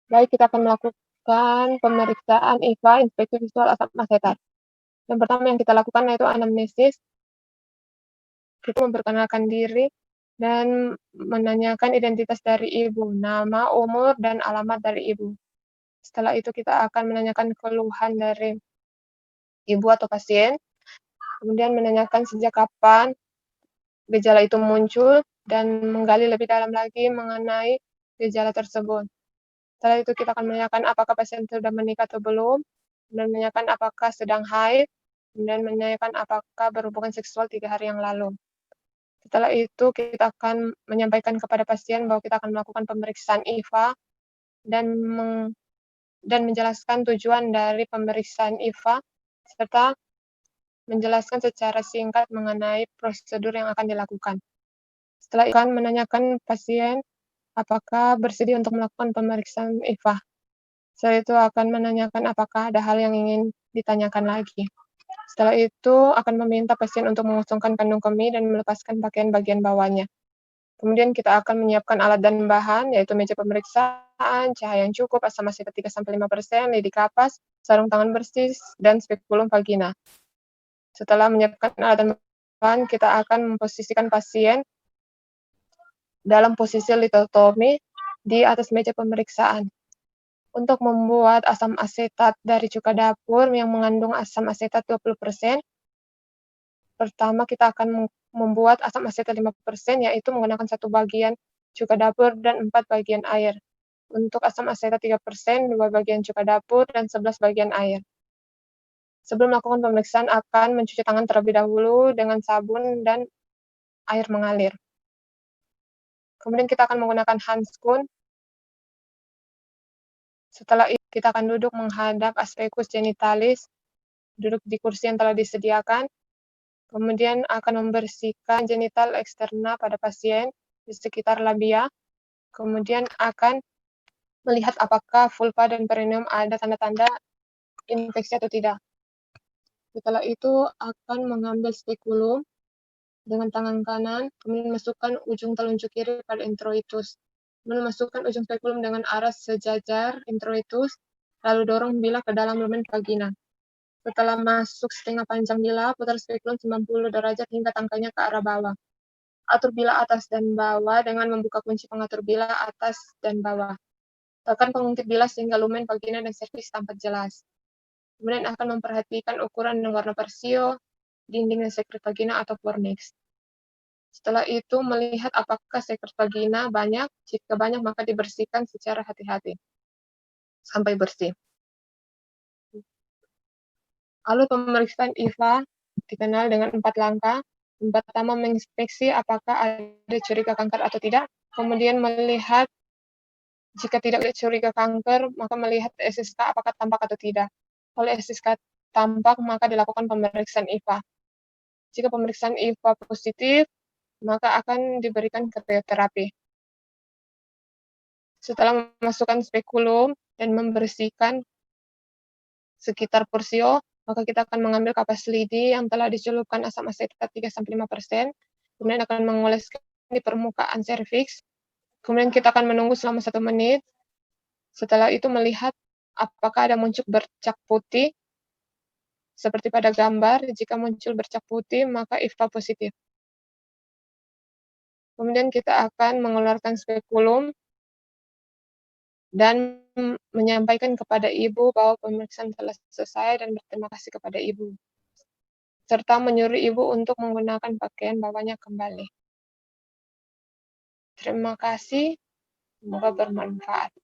Baik, kita akan melakukan pemeriksaan IVA, inspeksi visual asam asetat. Yang pertama yang kita lakukan yaitu anamnesis. Kita memperkenalkan diri dan menanyakan identitas dari ibu, nama, umur, dan alamat dari ibu. Setelah itu kita akan menanyakan keluhan dari ibu atau pasien, kemudian menanyakan sejak kapan gejala itu muncul, dan menggali lebih dalam lagi mengenai gejala tersebut. Setelah itu kita akan menanyakan apakah pasien sudah menikah atau belum, dan menanyakan apakah sedang haid, dan menanyakan apakah berhubungan seksual 3 hari yang lalu. Setelah itu kita akan menyampaikan kepada pasien bahwa kita akan melakukan pemeriksaan IVA dan menjelaskan tujuan dari pemeriksaan IVA, serta menjelaskan secara singkat mengenai prosedur yang akan dilakukan. Setelah itu akan menanyakan pasien apakah bersedia untuk melakukan pemeriksaan IVA. Setelah itu akan menanyakan apakah ada hal yang ingin ditanyakan lagi. Setelah itu akan meminta pasien untuk mengosongkan kandung kemih dan melepaskan pakaian bagian bawahnya. Kemudian kita akan menyiapkan alat dan bahan, yaitu meja pemeriksaan, cahaya yang cukup, asam asetat 3-5%, lidi kapas, sarung tangan bersih, dan spekulum vagina. Setelah menyiapkan alat dan bahan, kita akan memposisikan pasien dalam posisi litotomi di atas meja pemeriksaan. Untuk membuat asam asetat dari cuka dapur yang mengandung asam asetat 20%, pertama kita akan membuat asam asetat 5%, yaitu menggunakan 1 bagian cuka dapur dan 4 bagian air. Untuk asam asetat 3%, 2 bagian cuka dapur dan 11 bagian air. Sebelum melakukan pemeriksaan akan mencuci tangan terlebih dahulu dengan sabun dan air mengalir. Kemudian kita akan menggunakan handskun. Setelah itu kita akan duduk menghadap aspectus genitalis, duduk di kursi yang telah disediakan. Kemudian akan membersihkan genital eksterna pada pasien di sekitar labia. Kemudian akan melihat apakah vulva dan perineum ada tanda-tanda infeksi atau tidak. Setelah itu akan mengambil spekulum dengan tangan kanan, kemudian masukkan ujung telunjuk kiri pada introitus. Kemudian masukkan ujung spekulum dengan arah sejajar introitus, lalu dorong bilah ke dalam lumen vagina. Setelah masuk setengah panjang bilah, putar spekulum 90 derajat hingga tangkainya ke arah bawah. Atur bilah atas dan bawah dengan membuka kunci pengatur bilah atas dan bawah. Tekan pengungkit bilah sehingga lumen vagina dan serviks tampak jelas. Kemudian akan memperhatikan ukuran dan warna persio, dinding dan sekret vagina atau fornix. Setelah itu melihat apakah sekret vagina banyak, jika banyak maka dibersihkan secara hati-hati sampai bersih. Lalu pemeriksaan IVA dikenal dengan 4 langkah. Yang pertama menginspeksi apakah ada curiga kanker atau tidak. Kemudian melihat jika tidak ada curiga kanker, maka melihat SSK apakah tampak atau tidak. Kalau SSK tampak, maka dilakukan pemeriksaan IVA. Jika pemeriksaan IVA positif, maka akan diberikan krioterapi. Setelah memasukkan spekulum dan membersihkan sekitar persio, maka kita akan mengambil kapas lidi yang telah dicelupkan asam asetat 3-5%, kemudian akan mengoleskan di permukaan serviks, kemudian kita akan menunggu selama 1 menit. Setelah itu melihat apakah ada muncul bercak putih, seperti pada gambar. Jika muncul bercak putih, maka IVA positif. Kemudian kita akan mengeluarkan spekulum dan menyampaikan kepada ibu bahwa pemeriksaan telah selesai dan berterima kasih kepada ibu, serta menyuruh ibu untuk menggunakan pakaian bawahnya kembali. Terima kasih, semoga bermanfaat.